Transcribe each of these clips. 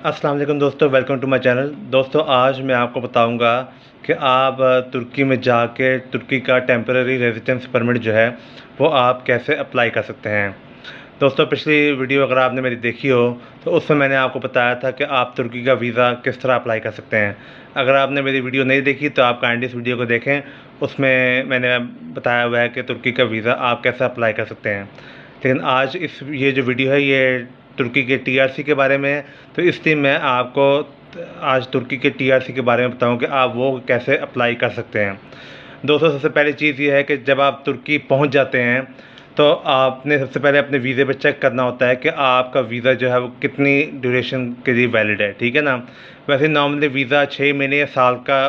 अस्सलाम वालेकुम दोस्तों, वेलकम टू माय चैनल। दोस्तों आज मैं आपको बताऊंगा कि आप तुर्की में जाके तुर्की का टेम्परेरी रेजिडेंस परमिट जो है वो आप कैसे अप्लाई कर सकते हैं। दोस्तों पिछली वीडियो अगर आपने मेरी देखी हो तो उसमें मैंने आपको बताया था कि आप तुर्की का वीज़ा किस तरह अप्लाई कर सकते हैं। अगर आपने मेरी वीडियो नहीं देखी तो आप काइंडली इस वीडियो को देखें, उसमें मैंने बताया हुआ है कि तुर्की का वीज़ा आप कैसे अप्लाई कर सकते हैं। लेकिन आज ये जो वीडियो है ये तुर्की के टीआरसी के बारे में है, तो इसलिए मैं आपको आज तुर्की के टीआरसी के बारे में बताऊं कि आप वो कैसे अप्लाई कर सकते हैं। दोस्तों सबसे पहली चीज़ ये है कि जब आप तुर्की पहुंच जाते हैं तो आपने सबसे पहले अपने वीज़े पे चेक करना होता है कि आपका वीज़ा जो है वो कितनी ड्यूरेशन के लिए वैलिड है, ठीक है ना। वैसे नॉर्मली वीज़ा 6 महीने या साल का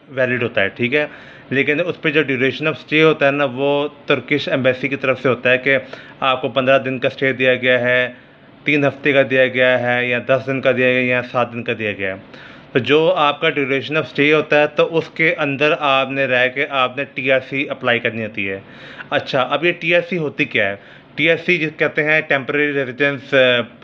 वैलिड होता है, ठीक है। लेकिन उस पर जो ड्यूरेशन ऑफ स्टे होता है ना वो तुर्किश एम्बेसी की तरफ से होता है कि आपको 15 दिन का स्टे दिया गया है, 3 हफ्ते का दिया गया है, या 10 दिन का दिया गया है, या 7 दिन का दिया गया है। तो जो आपका ड्यूरेशन ऑफ स्टे होता है तो उसके अंदर आपने रह के आपने टीआरसी अप्लाई करनी होती है। अच्छा, अब ये टीआरसी होती क्या है? टीआरसी जिस कहते हैं टेम्परेरी रेजिडेंस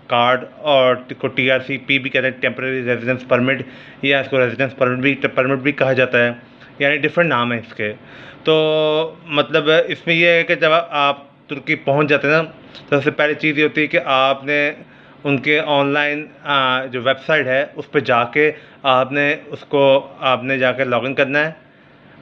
कार्ड, और को टीआरसी पी भी कहते हैं, टेम्परेरी रेजिडेंस परमिट, या इसको रेजिडेंस परमिट भी कहा जाता है, यानी डिफरेंट नाम है इसके। तो मतलब इसमें यह है कि जब आप तुर्की पहुंच जाते हैं ना तो सबसे पहली चीज़ ये होती है कि आपने उनके ऑनलाइन जो वेबसाइट है उस पर जाके आपने जाके लॉगिन करना है।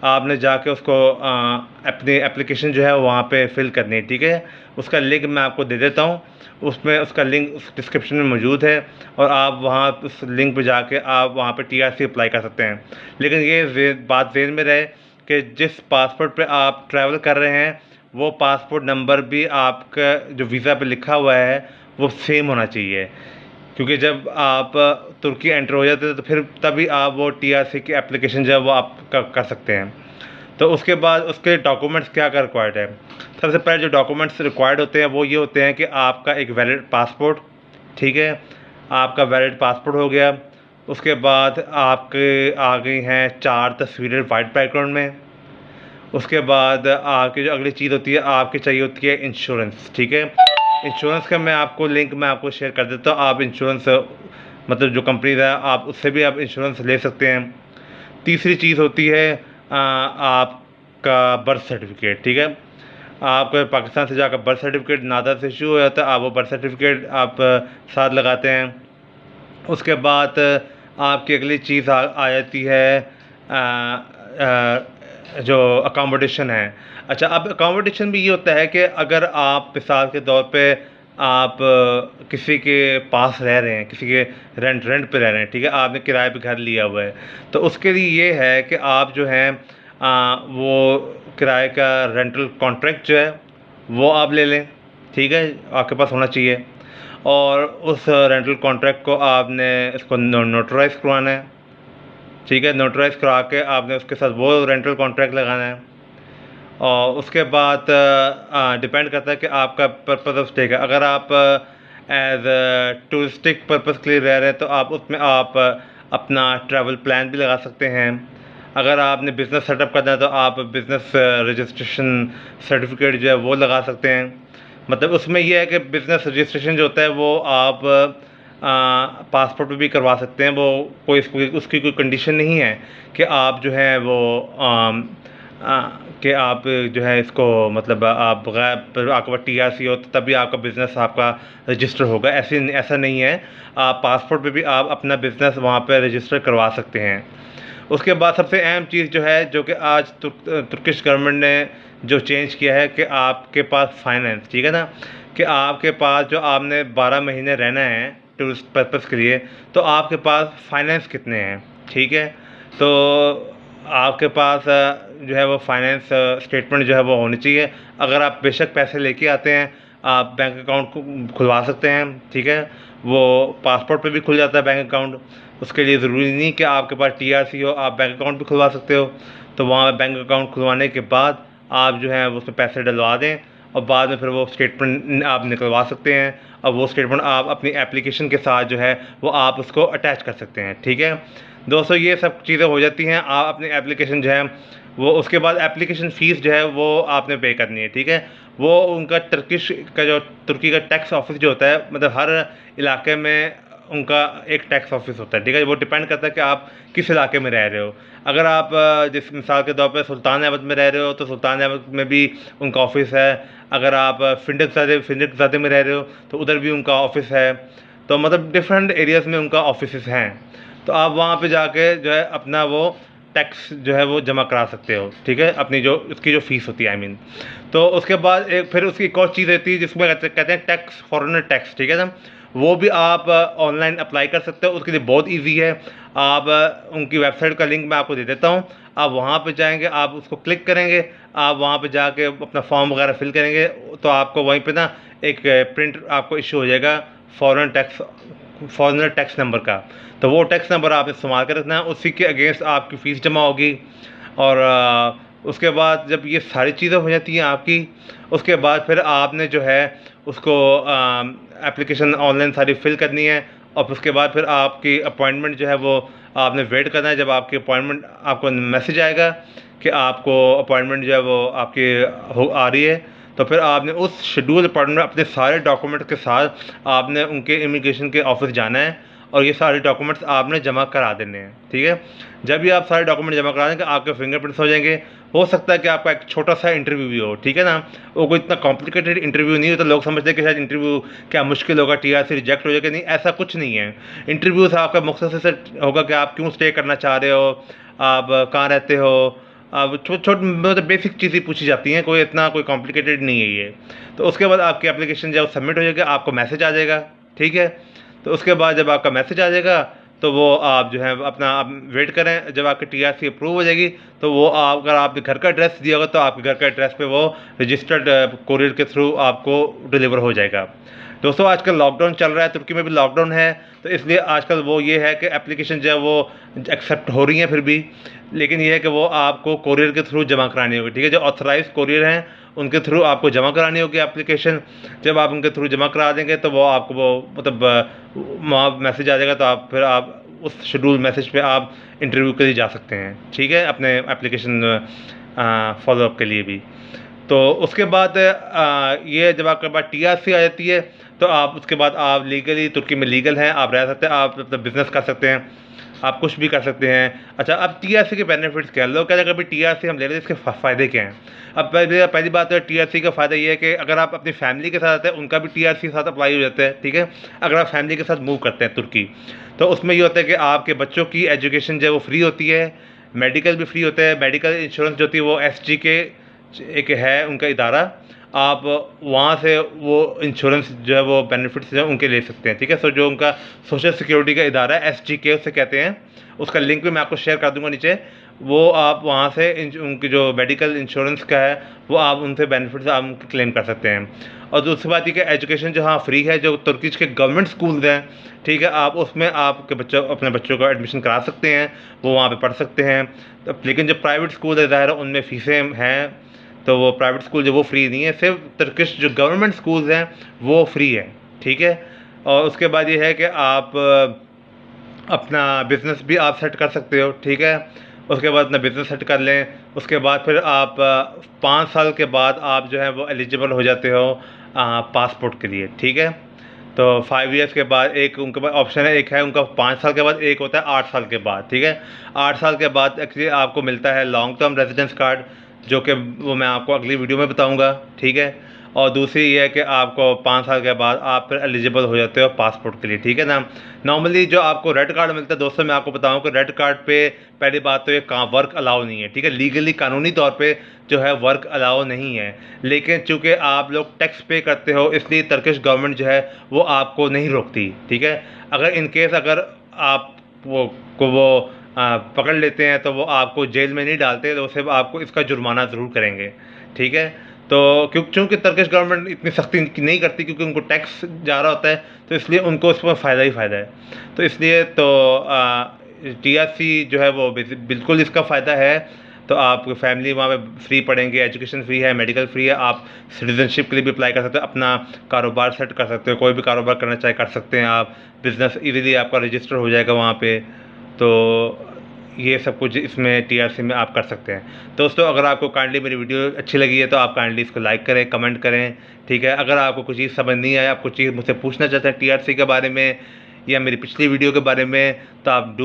आपने जाके उसको अपनी एप्लीकेशन जो है वहाँ पे फिल करनी है, ठीक है। उसका लिंक मैं आपको दे देता हूँ, उसमें उसका लिंक उस डिस्क्रिप्शन में मौजूद है, और आप वहाँ उस लिंक पे जाके आप वहाँ पे टीआरसी अप्लाई कर सकते हैं। लेकिन ये बात ज़हन में रहे कि जिस पासपोर्ट पे आप ट्रैवल कर रहे हैं वो पासपोर्ट नंबर भी आपका जो वीज़ा पे लिखा हुआ है वो सेम होना चाहिए, क्योंकि जब आप तुर्की एंटर हो जाते हैं तो फिर तभी आप वो टीआरसी की एप्लीकेशन जो है वो आप कर सकते हैं। तो उसके बाद उसके डॉक्यूमेंट्स क्या क्या रिक्वायर्ड है। सबसे पहले जो डॉक्यूमेंट्स रिक्वायर्ड होते हैं वो ये होते हैं कि आपका एक वैलिड पासपोर्ट, ठीक है। आपका वैलिड पासपोर्ट हो गया। उसके बाद आपके आ गई हैं 4 तस्वीरें वाइट बैकग्राउंड में। उसके बाद आपकी जो अगली चीज़ होती है आपकी चाहिए होती है इंश्योरेंस, ठीक है। इंश्योरेंस का मैं आपको शेयर कर देता हूँ। आप इंश्योरेंस मतलब जो कंपनीज है आप उससे भी आप इंश्योरेंस ले सकते हैं। तीसरी चीज़ होती है आपका बर्थ सर्टिफिकेट, ठीक है। आप पाकिस्तान से जाकर बर्थ सर्टिफिकेट नादा से इशू हो जाता है, आप वो बर्थ सर्टिफिकेट आप साथ लगाते हैं। उसके बाद आपकी अगली चीज़ आ जाती है जो अकोमोडेशन है। अच्छा, अब अकोमोडेशन भी ये होता है कि अगर आप मिसाल के तौर पे आप किसी के पास रह रहे हैं, किसी के रेंट पे रह रहे हैं, ठीक है, आपने किराए पे घर लिया हुआ है, तो उसके लिए ये है कि आप जो है वो किराए का रेंटल कॉन्ट्रैक्ट जो है वो आप ले लें, ठीक है, आपके पास होना चाहिए। और उस रेंटल कॉन्ट्रैक्ट को आपने इसको नोटराइज़ करवाना है, ठीक है। नोटराइज़ करा के आपने उसके साथ वो रेंटल कॉन्ट्रैक्ट लगाना है। और उसके बाद डिपेंड करता है कि आपका पर्पज़ ऑफ स्टे का, अगर आप एज टूरिस्टिक पर्पज़ के लिए रह रहे हैं तो आप उसमें आप अपना ट्रैवल प्लान भी लगा सकते हैं। अगर आपने बिज़नेस सेटअप करना है तो आप बिज़नेस रजिस्ट्रेशन सर्टिफिकेट जो है वो लगा सकते हैं। मतलब उसमें यह है कि बिज़नेस रजिस्ट्रेशन जो होता है वो आप पासपोर्ट पे भी करवा सकते हैं। वो उसकी कोई कंडीशन नहीं है कि आप जो है वो कि आप जो है इसको मतलब आप बगैर आपके पास टीआरसी हो तो तभी आपका बिज़नेस आपका रजिस्टर होगा, ऐसा नहीं है। आप पासपोर्ट पे भी आप अपना बिज़नेस वहाँ पे रजिस्टर करवा सकते हैं। उसके बाद सबसे अहम चीज़ जो है, जो कि आज तुर्किश गवर्नमेंट ने जो चेंज किया है कि आपके पास फाइनेंस, ठीक है ना, कि आपके पास जो आपने 12 महीने रहना है टूरिस्ट पर्पज़ के लिए, तो आपके पास फाइनेंस कितने हैं, ठीक है। तो आपके पास जो है वो फाइनेंस स्टेटमेंट जो है वो होनी चाहिए। अगर आप बेशक पैसे लेके आते हैं आप बैंक अकाउंट खुलवा सकते हैं, ठीक है। वो पासपोर्ट पे भी खुल जाता है बैंक अकाउंट, उसके लिए ज़रूरी नहीं कि आपके पास टीआरसी हो, आप बैंक अकाउंट भी खुलवा सकते हो। तो वहाँ बैंक अकाउंट खुलवाने के बाद आप जो है उसमें पैसे डलवा दें और बाद में फिर वो स्टेटमेंट आप निकलवा सकते हैं, और वो स्टेटमेंट आप अपनी एप्लीकेशन के साथ जो है वो आप उसको अटैच कर सकते हैं, ठीक है। दोस्तों ये सब चीज़ें हो जाती हैं। आप अपनी एप्लीकेशन जो है वो उसके बाद एप्लीकेशन फ़ीस जो है वो आपने पे करनी है, ठीक है। वो उनका तुर्की का टैक्स ऑफिस जो होता है, मतलब हर इलाके में उनका एक टैक्स ऑफिस होता है, ठीक है। वो डिपेंड करता है कि आप किस इलाके में रह रहे हो। अगर आप जिस मिसाल के तौर पे सुल्तान अहमद में रह रहे हो तो सुल्तान अहमद में भी उनका ऑफिस है। अगर आप फिंडिक ज़ादे में रह रहे हो तो उधर भी उनका ऑफिस है। तो मतलब डिफरेंट एरियाज़ में उनका ऑफिस हैं। तो आप वहाँ पे जाके जो है अपना वो टैक्स जो है वो जमा करा सकते हो, ठीक है, अपनी जो उसकी जो फ़ीस होती है आई मीन। तो उसके बाद एक फिर उसकी एक और चीज़ रहती है जिसमें कहते हैं टैक्स, फॉरेनर टैक्स, ठीक है ना। वो भी आप ऑनलाइन अप्लाई कर सकते हो। उसके लिए बहुत ईजी है। आप उनकी वेबसाइट का लिंक मैं आपको दे देता हूँ। आप वहाँ पे जाएंगे, आप उसको क्लिक करेंगे, आप वहाँ पे जाके अपना फॉर्म वगैरह फिल करेंगे तो आपको वहीं पे ना एक प्रिंट आपको इशू हो जाएगा फॉरेनर टैक्स नंबर का। तो वो टैक्स नंबर आप इस्तेमाल कर रखना है, उसी के अगेंस्ट आपकी फ़ीस जमा होगी। और उसके बाद जब ये सारी चीज़ें हो जाती हैं आपकी, उसके बाद फिर आपने जो है उसको एप्लीकेशन ऑनलाइन सारी फिल करनी है। और उसके बाद फिर आपकी अपॉइंटमेंट जो है वो आपने वेट करना है। जब आपकी अपॉइंटमेंट, आपको मैसेज आएगा कि आपको अपॉइंटमेंट जो है वो आपकी आ रही है, तो फिर आपने उस शेड्यूल अपॉइंटमेंट में अपने सारे डॉक्यूमेंट के साथ आपने उनके इमिग्रेशन के ऑफिस जाना है और ये सारे डॉक्यूमेंट्स आपने जमा करा देने हैं, ठीक है। जब भी आप सारे डॉक्यूमेंट जमा करा देंगे आपके फिंगरप्रिंट्स हो जाएंगे। हो सकता है कि आपका एक छोटा सा इंटरव्यू भी हो, ठीक है ना। वो कोई इतना कॉम्प्लिकेटेड इंटरव्यू नहीं हो तो लोग समझते हैं कि शायद इंटरव्यू क्या मुश्किल होगा, टीआरसी रिजेक्ट हो जाएगा। नहीं, ऐसा कुछ नहीं है। इंटरव्यू से आपका मकसद से होगा कि आप क्यों स्टे करना चाह रहे हो, आप कहाँ रहते हो, अब छोट मतलब बेसिक चीज़ें पूछी जाती हैं, कोई इतना कोई कॉम्प्लिकेटेड नहीं है ये। तो उसके बाद आपकी एप्लीकेशन जब सबमिट हो जाएगा आपको मैसेज आ जाएगा, ठीक है। तो उसके बाद जब आपका मैसेज आ जाएगा तो वो आप जो है अपना आप वेट करें। जब आपकी टीआरसी अप्रूव हो जाएगी तो वो अगर आपके घर का एड्रेस दिया होगा तो आपके घर का एड्रेस पे वो रजिस्टर्ड कोरियर के थ्रू आपको डिलीवर हो जाएगा। दोस्तों आजकल लॉकडाउन चल रहा है, तुर्की में भी लॉकडाउन है, तो इसलिए आजकल वो ये है कि एप्लीकेशन जो है वो एक्सेप्ट हो रही हैं फिर भी, लेकिन ये है कि वो आपको कोरियर के थ्रू जमा करानी होगी, ठीक है। जो ऑथराइज कोरियर हैं उनके थ्रू आपको जमा करानी होगी एप्लीकेशन। जब आप उनके थ्रू जमा करा देंगे तो वो आपको वो मतलब वहाँ मैसेज आ जाएगा, तो आप फिर आप उस शेड्यूल मैसेज पे आप इंटरव्यू के लिए जा सकते हैं, ठीक है, अपने एप्लीकेशन फॉलोअप के लिए भी। तो उसके बाद ये जब आपके पास टीआरसी आ जाती है तो आप उसके बाद आप लीगली तुर्की में लीगल हैं, आप रह सकते हैं, आप अपना बिजनेस कर सकते हैं, आप कुछ भी कर सकते हैं। अच्छा, अब टीआरसी के बेनिफिट्स क्या है? लोग कहते हैं कि टीआरसी हम ले रहे हैं, इसके फ़ायदे क्या हैं? अब पहली बात तो टीआरसी का फ़ायदा ये है कि अगर आप अपनी फैमिली के साथ आते हैं उनका भी टीआरसी के साथ अप्लाई हो जाता है, ठीक है। अगर आप फैमिली के साथ मूव करते हैं तुर्की तो उसमें ये होता है कि आपके बच्चों की एजुकेशन जो है वो फ्री होती है, मेडिकल भी फ्री होता है। मेडिकल इंश्योरेंस जो होती है वो एसजी के एक है उनका इदारा, आप वहाँ से वो इंश्योरेंस जो है वो बेनिफिट्स जो है उनके ले सकते हैं, ठीक है। सो जो उनका सोशल सिक्योरिटी का इदारा है SGK उसे कहते हैं, उसका लिंक भी मैं आपको शेयर कर दूंगा नीचे। वो आप वहाँ से उनकी जो मेडिकल इंश्योरेंस का है वो आप उनसे बेनिफिट्स आप उनके क्लेम कर सकते हैं। और दूसरी बात ये कि एजुकेशन जो हाँ फ्री है, जो तुर्कीज के गवर्नमेंट स्कूल्स हैं, ठीक है, आप उसमें आपके अपने बच्चों को एडमिशन करा सकते हैं, वो वहाँ पे पढ़ सकते हैं। तो लेकिन जो प्राइवेट स्कूल है ज़ाहिर है उनमें फ़ीसें हैं, तो वो प्राइवेट स्कूल जो वो फ्री नहीं है, सिर्फ तुर्किश जो गवर्नमेंट स्कूल्स हैं वो फ्री है, ठीक है। और उसके बाद ये है कि आप अपना बिज़नेस भी आप सेट कर सकते हो, ठीक है। उसके बाद अपना बिज़नेस सेट कर लें, उसके बाद फिर आप 5 साल के बाद आप जो है वो एलिजिबल हो जाते हो पासपोर्ट के लिए, ठीक है। तो 5 ईयर्स के बाद एक उनके पास ऑप्शन है, एक है उनका 5 साल के बाद, एक होता है 8 साल के बाद, ठीक है। 8 साल के बाद एक्चुअली आपको मिलता है लॉन्ग टर्म रेजिडेंस कार्ड, जो कि वो मैं आपको अगली वीडियो में बताऊंगा, ठीक है। और दूसरी ये है कि आपको 5 साल के बाद आप फिर एलिजिबल हो जाते हो पासपोर्ट के लिए, ठीक है ना। नॉर्मली जो आपको रेड कार्ड मिलता है दोस्तों, मैं आपको बताऊं कि रेड कार्ड पे पहली बात तो ये वर्क अलाउ नहीं है, ठीक है। लीगली कानूनी तौर पे जो है वर्क अलाउ नहीं है, लेकिन चूँकि आप लोग टैक्स पे करते हो इसलिए तुर्किश गवर्नमेंट जो है वो आपको नहीं रोकती, ठीक है। अगर इनकेस अगर आप वो पकड़ लेते हैं तो वो आपको जेल में नहीं डालते, तो सिर्फ आपको इसका जुर्माना ज़रूर करेंगे, ठीक है। तो चूँकि तुर्किश गवर्नमेंट इतनी सख्ती नहीं करती क्योंकि उनको टैक्स जा रहा होता है, तो इसलिए उनको इस पर फ़ायदा ही फ़ायदा है। तो इसलिए तो टीआरसी जो है वो बिल्कुल इसका फ़ायदा है। तो आप फैमिली वहाँ पे फ्री पढ़ेंगे, एजुकेशन फ्री है, मेडिकल फ्री है, आप सिटीजनशिप के लिए भी अप्लाई कर सकते हो, अपना कारोबार सेट कर सकते हो, कोई भी कारोबार करना चाहे कर सकते हैं आप, बिज़नेस इजीली आपका रजिस्टर हो जाएगा वहाँ पे। तो ये सब कुछ इसमें टीआरसी में आप कर सकते हैं। दोस्तों अगर आपको काइंडली मेरी वीडियो अच्छी लगी है तो आप काइंडली इसको लाइक करें, कमेंट करें, ठीक है। अगर आपको कुछ चीज़ समझ नहीं आया, आप कुछ चीज़ मुझसे पूछना चाहते हैं टीआरसी के बारे में या मेरी पिछली वीडियो के बारे में, तो आप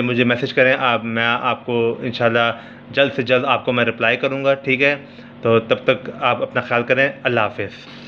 मुझे मैसेज करें। मैं आपको इंशाल्लाह जल्द से जल्द आपको मैं रिप्लाई करूँगा, ठीक है। तो तब तक आप अपना ख्याल करें। अल्लाह हाफ़िज़।